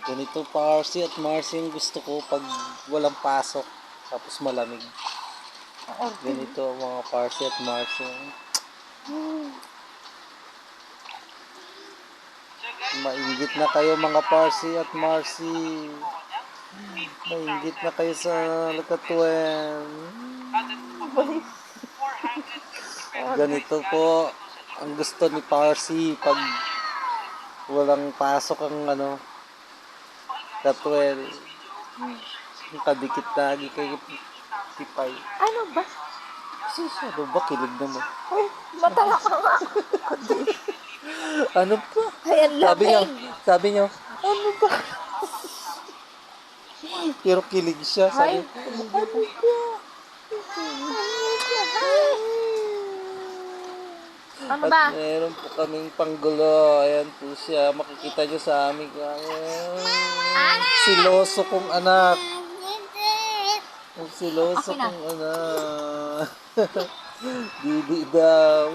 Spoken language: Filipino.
Ganito Parsi at Marcy yung gusto ko pag walang pasok tapos malamig. Ganito mga Parsi at Marcy. Mainggit na kayo mga Parsi at Marcy. Mainggit na kayo sa Lakatuwen. Ganito po ang gusto ni Parsi pag walang pasok ang Katuel. Kadikit lagi kay Tipay. Ano ba? Ano ba? Kilig naman. Ay, matala ka nga. Ano pa? Ay, ang lamig. Sabi niyo, ano ba? Pero kilig siya. Ay, Sabi, ano ba? ano At ba? meron po kaming panggulo. Ayan po siya. Makikita niyo sa aming siloso kong anak. Ang siloso kong anak. Didi daw.